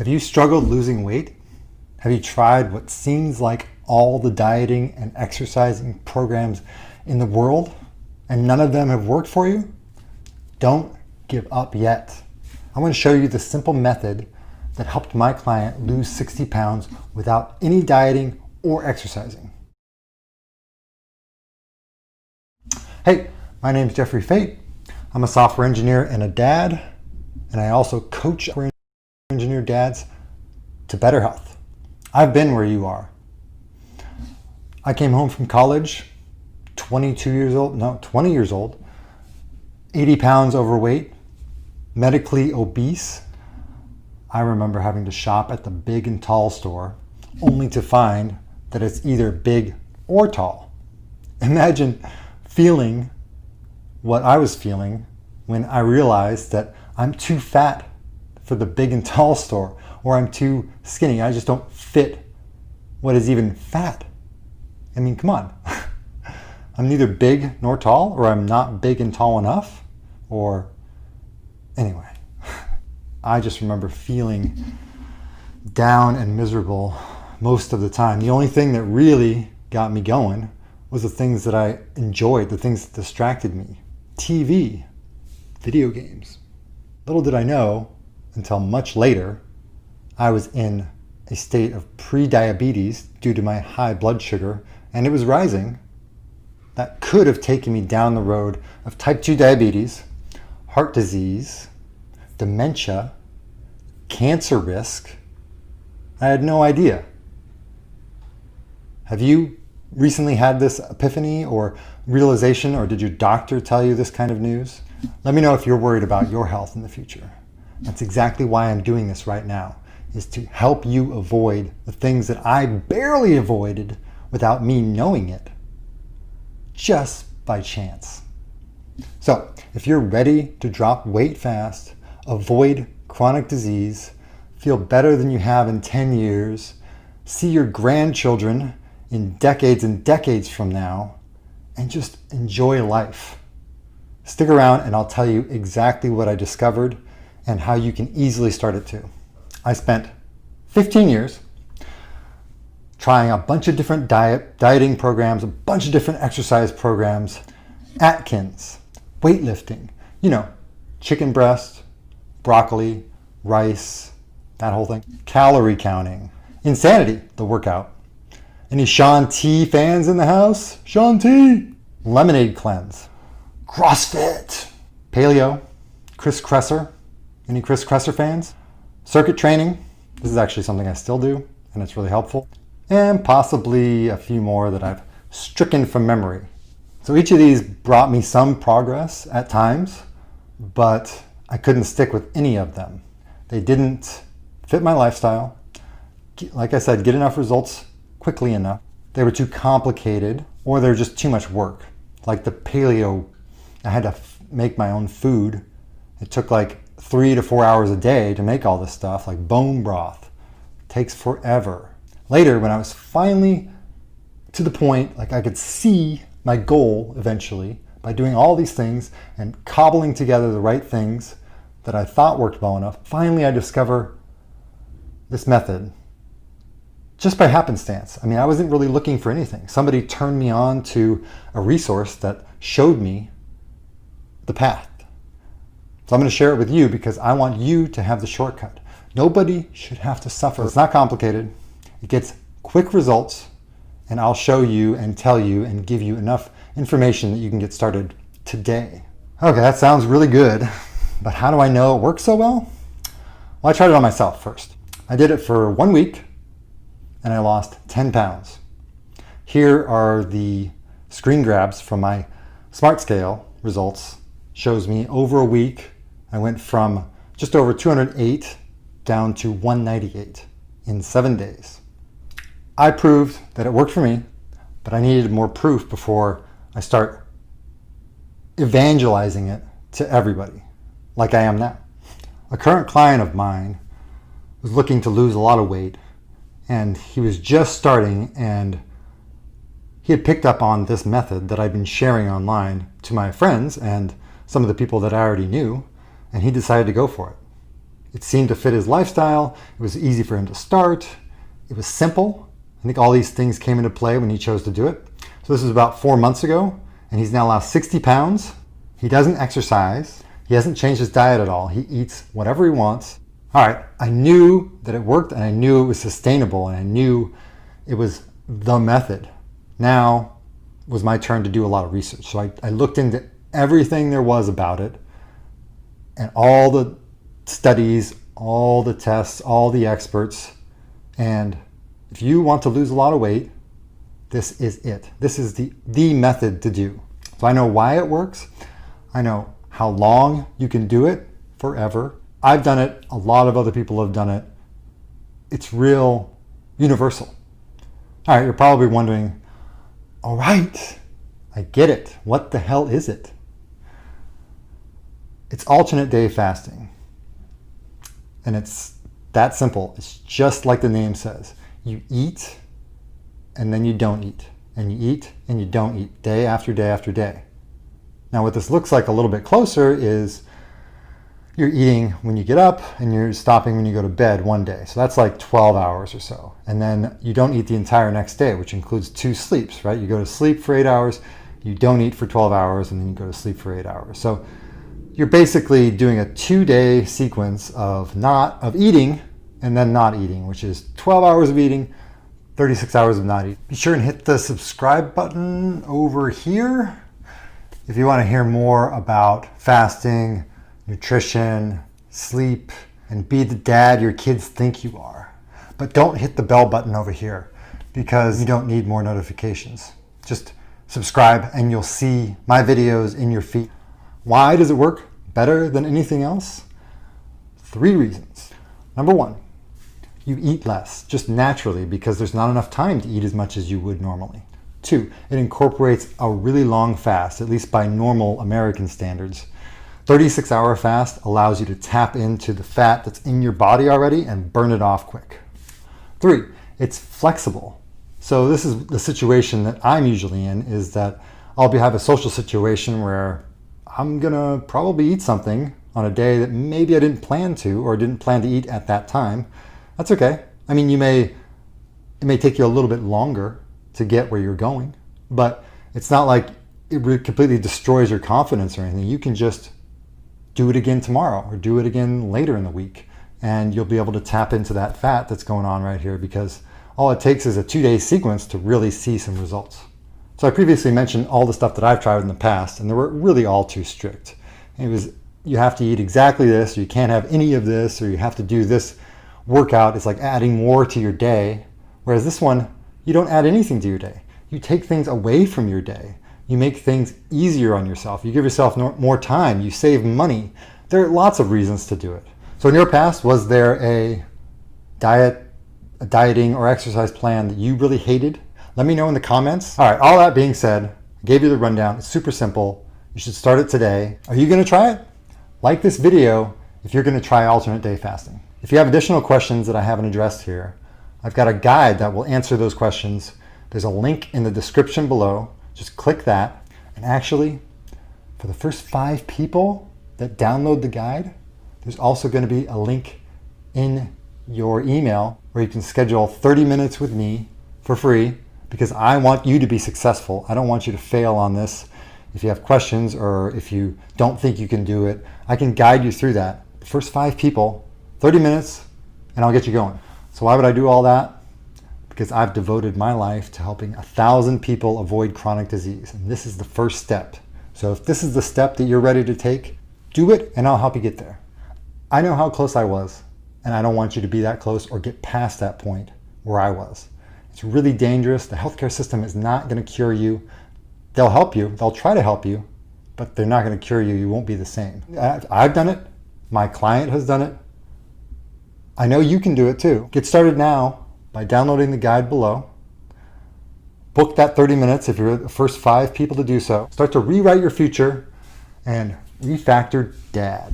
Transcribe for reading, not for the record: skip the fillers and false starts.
Have you struggled losing weight? Have you tried what seems like all the dieting and exercising programs in the world and none of them have worked for you? Don't give up yet. I'm going to show you the simple method that helped my client lose 60 pounds without any dieting or exercising. Hey, my name is Jeffrey Fate. I'm a software engineer and a dad, and I also coach software engineer dads to better health. I've been where you are. I came home from college, 20 years old, 80 pounds overweight, medically obese. I remember having to shop at the big and tall store only to find that it's either big or tall. Imagine feeling what I was feeling when I realized that I'm too fat for the big and tall store, or I'm too skinny. I just don't fit what is even fat. I mean, come on. I'm neither big nor tall, or I'm not big and tall enough, or anyway. I just remember feeling down and miserable most of the time. The only thing that really got me going was the things that I enjoyed, the things that distracted me. TV, video games. Little did I know, until much later, I was in a state of pre-diabetes due to my high blood sugar, and it was rising. That could have taken me down the road of type 2 diabetes, heart disease, dementia, cancer risk. I had no idea. Have you recently had this epiphany or realization, or did your doctor tell you this kind of news? Let me know if you're worried about your health in the future. That's exactly why I'm doing this right now, is to help you avoid the things that I barely avoided without me knowing it, just by chance. So if you're ready to drop weight fast, avoid chronic disease, feel better than you have in 10 years, see your grandchildren in decades and decades from now, and just enjoy life, stick around and I'll tell you exactly what I discovered and how you can easily start it too. I spent 15 years trying a bunch of different dieting programs, a bunch of different exercise programs, Atkins, weightlifting, chicken breast, broccoli, rice, that whole thing, calorie counting, insanity, the workout. Any Shaun T fans in the house? Shaun T! Lemonade cleanse, CrossFit, paleo, Chris Kresser. Any Chris Kresser fans? Circuit training. This is actually something I still do, and it's really helpful. And possibly a few more that I've stricken from memory. So each of these brought me some progress at times, but I couldn't stick with any of them. They didn't fit my lifestyle. Like I said, get enough results quickly enough. They were too complicated, or they're just too much work. Like the paleo, I had to make my own food. It took like 3 to 4 hours a day to make all this stuff, like bone broth. It takes forever. Later, when I was finally to the point, like I could see my goal eventually by doing all these things and cobbling together the right things that I thought worked well enough, finally I discover this method just by happenstance. I mean, I wasn't really looking for anything. Somebody turned me on to a resource that showed me the path. So I'm going to share it with you because I want you to have the shortcut. Nobody should have to suffer. It's not complicated. It gets quick results, and I'll show you and tell you and give you enough information that you can get started today. Okay, that sounds really good, but how do I know it works so well? Well, I tried it on myself first. I did it for 1 week, and I lost 10 pounds. Here are the screen grabs from my Smart Scale results. Shows me over a week, I went from just over 208 down to 198 in 7 days. I proved that it worked for me, but I needed more proof before I start evangelizing it to everybody, like I am now. A current client of mine was looking to lose a lot of weight, and he was just starting, and he had picked up on this method that I've been sharing online to my friends and some of the people that I already knew, and he decided to go for it. It seemed to fit his lifestyle. It was easy for him to start. It was simple. I think all these things came into play when he chose to do it. So this was about 4 months ago, and he's now lost 60 pounds. He doesn't exercise. He hasn't changed his diet at all. He eats whatever he wants. All right, I knew that it worked, and I knew it was sustainable, and I knew it was the method. Now it was my turn to do a lot of research. So I looked into everything there was about it, and all the studies, all the tests, all the experts. And if you want to lose a lot of weight, this is it. This is the method to do. So I know why it works. I know how long you can do it, forever. I've done it. A lot of other people have done it. It's real universal. All right, you're probably wondering, all right, I get it. What the hell is it? It's alternate day fasting. And it's that simple. It's just like the name says. You eat and then you don't eat. And you eat and you don't eat, day after day after day. Now what this looks like a little bit closer is you're eating when you get up and you're stopping when you go to bed one day. So that's like 12 hours or so. And then you don't eat the entire next day, which includes 2 sleeps, right? You go to sleep for 8 hours, you don't eat for 12 hours, and then you go to sleep for 8 hours. So you're basically doing a 2-day sequence of eating and then not eating, which is 12 hours of eating, 36 hours of not eating. Be sure and hit the subscribe button over here if you want to hear more about fasting, nutrition, sleep, and be the dad your kids think you are. But don't hit the bell button over here because you don't need more notifications. Just subscribe and you'll see my videos in your feed. Why does it work better than anything else? 3 reasons. Number 1, you eat less, just naturally, because there's not enough time to eat as much as you would normally. 2, it incorporates a really long fast, at least by normal American standards. 36-hour fast allows you to tap into the fat that's in your body already and burn it off quick. 3, it's flexible. So this is the situation that I'm usually in, is that I'll have a social situation where I'm gonna probably eat something on a day that maybe I didn't plan to or didn't plan to eat at that time. That's okay. I mean, it may take you a little bit longer to get where you're going, but it's not like it completely destroys your confidence or anything. You can just do it again tomorrow or do it again later in the week, and you'll be able to tap into that fat that's going on right here, because all it takes is a 2-day sequence to really see some results. So I previously mentioned all the stuff that I've tried in the past, and they were really all too strict. It was, you have to eat exactly this, or you can't have any of this, or you have to do this workout. It's like adding more to your day. Whereas this one, you don't add anything to your day. You take things away from your day. You make things easier on yourself. You give yourself more time. You save money. There are lots of reasons to do it. So in your past, was there a dieting or exercise plan that you really hated? Let me know in the comments. All right, all that being said, I gave you the rundown. It's super simple. You should start it today. Are you gonna try it? Like this video if you're gonna try alternate day fasting. If you have additional questions that I haven't addressed here, I've got a guide that will answer those questions. There's a link in the description below. Just click that. And actually, for the first 5 people that download the guide, there's also gonna be a link in your email where you can schedule 30 minutes with me for free, because I want you to be successful. I don't want you to fail on this. If you have questions or if you don't think you can do it, I can guide you through that. The first 5 people, 30 minutes, and I'll get you going. So why would I do all that? Because I've devoted my life to helping 1,000 people avoid chronic disease. And this is the first step. So if this is the step that you're ready to take, do it and I'll help you get there. I know how close I was, and I don't want you to be that close or get past that point where I was. It's really dangerous. The healthcare system is not going to cure you. They'll help you. They'll try to help you, but they're not going to cure you. You won't be the same. I've done it. My client has done it. I know you can do it too. Get started now by downloading the guide below. Book that 30 minutes if you're the first 5 people to do so. Start to rewrite your future and refactor dad.